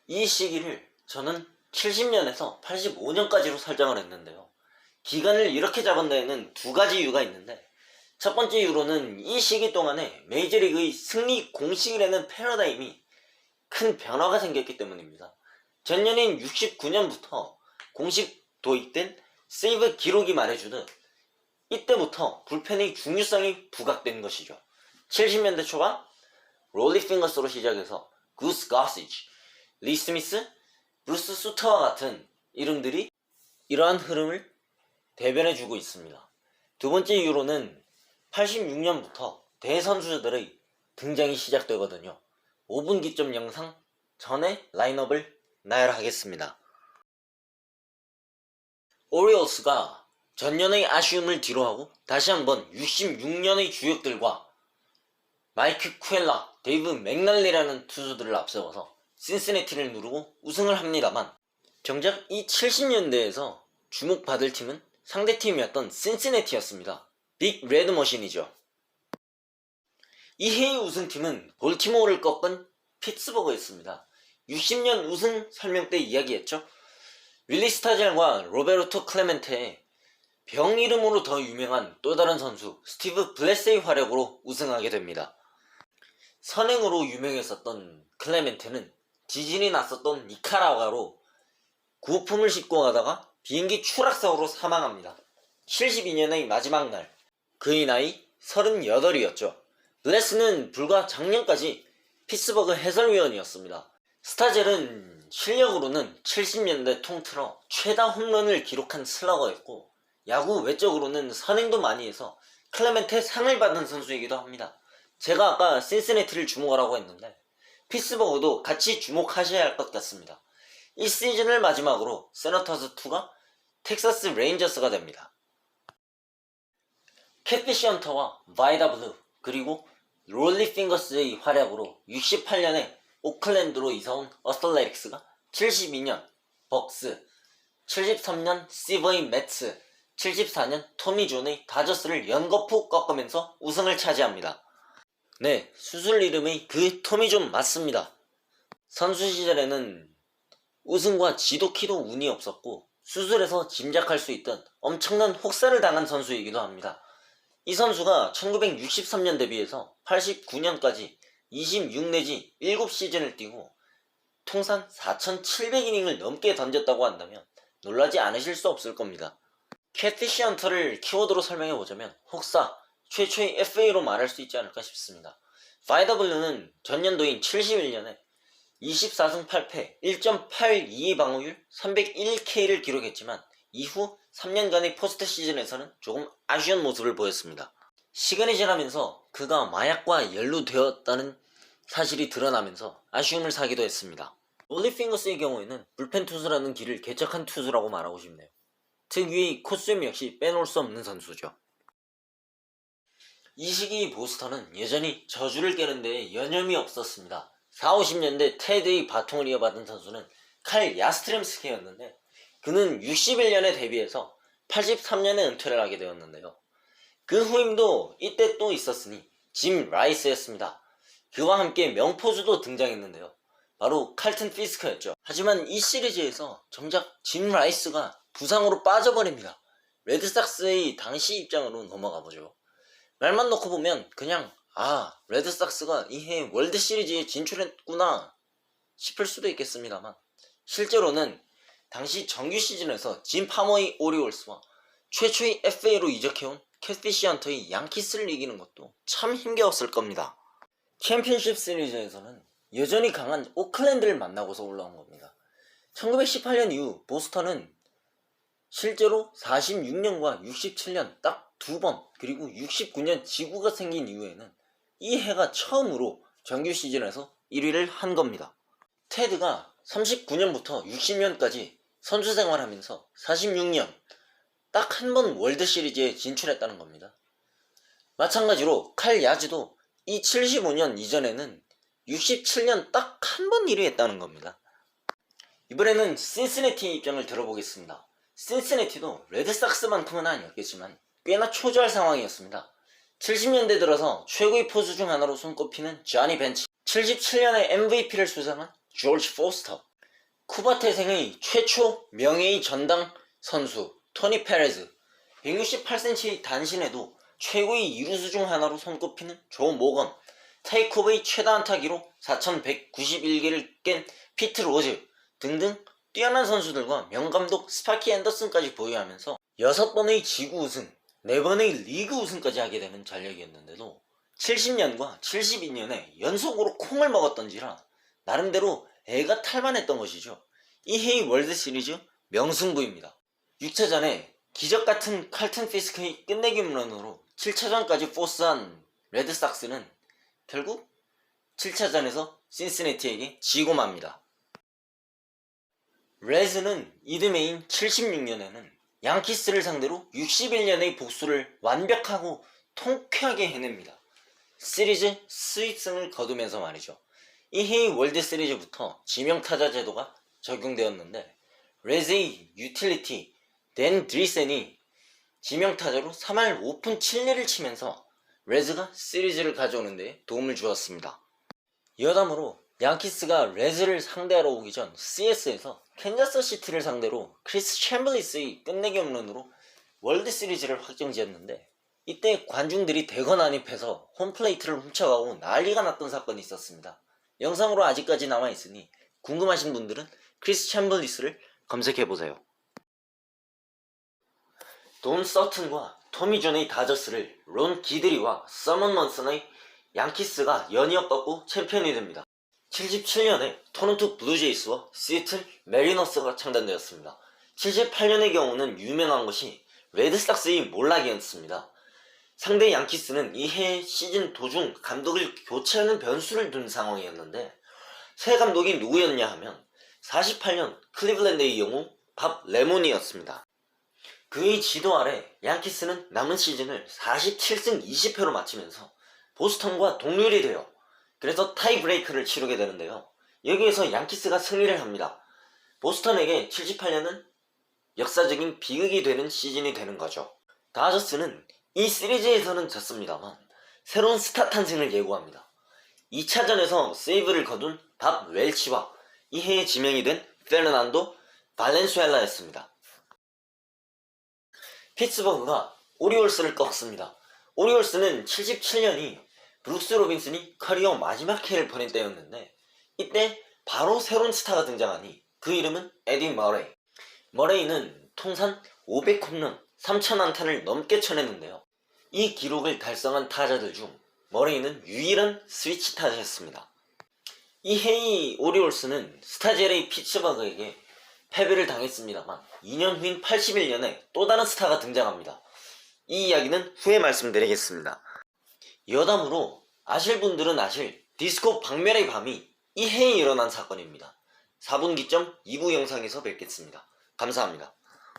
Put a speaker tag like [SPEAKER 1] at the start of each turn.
[SPEAKER 1] 이 시기를 저는 70년에서 85년까지로 설정을 했는데요. 기간을 이렇게 잡은 데에는 두 가지 이유가 있는데, 첫 번째 이유로는 이 시기 동안에 메이저리그의 승리 공식이라는 패러다임이 큰 변화가 생겼기 때문입니다. 전년인 69년부터 공식 도입된 세이브 기록이 말해주듯 이때부터 불펜의 중요성이 부각된 것이죠. 70년대 초반 롤리 핑거스로 시작해서 구스 가시지, 리 스미스, 브루스 수터와 같은 이름들이 이러한 흐름을 대변해주고 있습니다. 두 번째 이유로는 86년부터 대선수들의 등장이 시작되거든요. 5분 기점 영상 전에 라인업을 나열하겠습니다. 오리올스가 전년의 아쉬움을 뒤로하고 다시 한번 66년의 주역들과 마이크 쿠엘라, 데이브 맥날리라는 투수들을 앞세워서 신시내티를 누르고 우승을 합니다만, 정작 이 70년대에서 주목받을 팀은 상대팀이었던 신시내티였습니다. 빅 레드 머신이죠. 이 해의 우승팀은 볼티모어를 꺾은 피츠버그였습니다. 60년 우승 설명 때 이야기했죠. 윌리 스타젤과 로베르토 클레멘테의 병 이름으로 더 유명한 또 다른 선수 스티브 블레스의 활약으로 우승하게 됩니다. 선행으로 유명했었던 클레멘테는 지진이 났었던 니카라과로 구호품을 싣고 가다가 비행기 추락사고로 사망합니다. 72년의 마지막 날, 그의 나이 38이었죠. 블레스는 불과 작년까지 피츠버그 해설위원이었습니다. 스타젤은 실력으로는 70년대 통틀어 최다 홈런을 기록한 슬러거였고, 야구 외적으로는 선행도 많이 해서 클레멘테 상을 받은 선수이기도 합니다. 제가 아까 신시내티를 주목하라고 했는데 피츠버그도 같이 주목하셔야 할 것 같습니다. 이 시즌을 마지막으로 세너터즈2가 텍사스 레인저스가 됩니다. 캣피시 헌터와 바이다 블루 그리고 롤리 핑거스의 활약으로 68년에 오클랜드로 이사온 어슬레틱스가 72년 벅스, 73년 시버의 매츠, 74년 토미 존의 다저스를 연거푸 꺾으면서 우승을 차지합니다. 네, 수술 이름이 그 토미 존 맞습니다. 선수 시절에는 우승과 지도키도 운이 없었고 수술에서 짐작할 수 있던 엄청난 혹사를 당한 선수이기도 합니다. 이 선수가 1963년 데뷔해서 89년까지 26 내지 7시즌을 뛰고 통산 4,700이닝을 넘게 던졌다고 한다면 놀라지 않으실 수 없을 겁니다. 캣피시 헌터를 키워드로 설명해보자면 혹사, 최초의 FA로 말할 수 있지 않을까 싶습니다. 바이다 블루는 전년도인 71년에 24승 8패 1.82의 방어율 301K를 기록했지만 이후 3년간의 포스트 시즌에서는 조금 아쉬운 모습을 보였습니다. 시간이 지나면서 그가 마약과 연루되었다는 사실이 드러나면서 아쉬움을 사기도 했습니다. 롤리 핑거스의 경우에는 불펜 투수라는 길을 개척한 투수라고 말하고 싶네요. 특유의 코스튬 역시 빼놓을 수 없는 선수죠. 이 시기 보스턴은 여전히 저주를 깨는 데에 여념이 없었습니다. 40~50년대 테드의 바통을 이어받은 선수는 칼 야스트렘스키였는데 그는 61년에 데뷔해서 83년에 은퇴를 하게 되었는데요. 그 후임도 이때 또 있었으니 짐 라이스였습니다. 그와 함께 명포수도 등장했는데요. 바로 칼튼 피스커였죠. 하지만 이 시리즈에서 정작 짐 라이스가 부상으로 빠져버립니다. 레드삭스의 당시 입장으로 넘어가보죠. 말만 놓고 보면 그냥 레드삭스가 이해 월드시리즈에 진출했구나 싶을 수도 있겠습니다만 실제로는 당시 정규 시즌에서 짐 파머의 오리올스와 최초의 FA로 이적해온 캣피시 헌터의 양키스를 이기는 것도 참 힘겨웠을 겁니다. 챔피언십 시리즈에서는 여전히 강한 오클랜드를 만나고서 올라온 겁니다. 1918년 이후 보스턴은 실제로 46년과 67년 딱 두 번, 그리고 69년 지구가 생긴 이후에는 이 해가 처음으로 정규 시즌에서 1위를 한 겁니다. 테드가 39년부터 60년까지 선수 생활하면서 46년 딱 한 번 월드 시리즈에 진출했다는 겁니다. 마찬가지로 칼 야즈도 이 75년 이전에는 67년 딱 한 번 1위 했다는 겁니다. 이번에는 신시내티의 입장을 들어보겠습니다. 신시내티도 레드삭스만큼은 아니었겠지만 꽤나 초조할 상황이었습니다. 70년대 들어서 최고의 포수 중 하나로 손꼽히는 쟈니 벤치, 77년에 MVP를 수상한 조지 포스터, 쿠바 태생의 최초 명예의 전당 선수 토니 페레즈, 168cm 단신에도 최고의 이루수 중 하나로 손꼽히는 조 모건, 테이크오버의 최다 안타 기록 4191개를 깬 피트 로즈 등등 뛰어난 선수들과 명감독 스파키 앤더슨까지 보유하면서 6번의 지구 우승, 4번의 리그 우승까지 하게 되는 전력이었는데도 70년과 72년에 연속으로 콩을 먹었던지라 나름대로 애가 탈만했던 것이죠. 이 해의 월드시리즈 명승부입니다. 6차전에 기적같은 칼튼 피스크의 끝내기 홈런으로 7차전까지 포스한 레드삭스는 결국 7차전에서 신시내티에게 지고 맙니다. 레즈는 이듬해인 76년에는 양키스를 상대로 61년의 복수를 완벽하고 통쾌하게 해냅니다. 시리즈 스윕승을 거두면서 말이죠. 이 해의 월드시리즈부터 지명타자 제도가 적용되었는데 레즈의 유틸리티 댄 드리센이 지명타자로 3할 5푼 7리를 치면서 레즈가 시리즈를 가져오는 데 도움을 주었습니다. 여담으로 양키스가 레즈를 상대하러 오기 전 CS에서 캔자스 시티를 상대로 크리스 챔블리스의 끝내기 홈런으로 월드시리즈를 확정지었는데 이때 관중들이 대거 난입해서 홈플레이트를 훔쳐가고 난리가 났던 사건이 있었습니다. 영상으로 아직까지 남아있으니 궁금하신 분들은 크리스 챔블리스를 검색해보세요. 돈 서튼과 토미 존의 다저스를 론 기드리와 서먼 먼슨의 양키스가 연이어 꺾고 챔피언이 됩니다. 77년에 토론토 블루제이스와 시애틀 메리너스가 창단되었습니다. 78년의 경우는 유명한 것이 레드삭스의 몰락이었습니다. 상대 양키스는 이해 시즌 도중 감독을 교체하는 변수를 둔 상황이었는데 새 감독이 누구였냐 하면 48년 클리블랜드의 영웅 밥 레몬이었습니다. 그의 지도 아래 양키스는 남은 시즌을 47승 20패로 마치면서 보스턴과 동률이 되어 그래서 타이브레이크를 치르게 되는데요. 여기에서 양키스가 승리를 합니다. 보스턴에게 78년은 역사적인 비극이 되는 시즌이 되는 거죠. 다저스는 이 시리즈에서는 졌습니다만 새로운 스타 탄생을 예고합니다. 2차전에서 세이브를 거둔 밥 웰치와 이 해에 지명이 된 페르난도 발렌수엘라였습니다. 피츠버그가 오리올스를 꺾습니다. 오리올스는 77년이 브룩스 로빈슨이 커리어 마지막 해를 보낸 때였는데 이때 바로 새로운 스타가 등장하니 그 이름은 에디 머레이. 머레이는 통산 500홈런 3000안타를 넘게 쳐냈는데요. 이 기록을 달성한 타자들 중 머레이는 유일한 스위치 타자였습니다. 이 해의 오리올스는 스타젤의 피츠버그에게 패배를 당했습니다만 2년 후인 81년에 또 다른 스타가 등장합니다. 이 이야기는 후에 말씀드리겠습니다. 여담으로 아실 분들은 아실 디스코 박멸의 밤이 이 해에 일어난 사건입니다. 4분기점 2부 영상에서 뵙겠습니다. 감사합니다.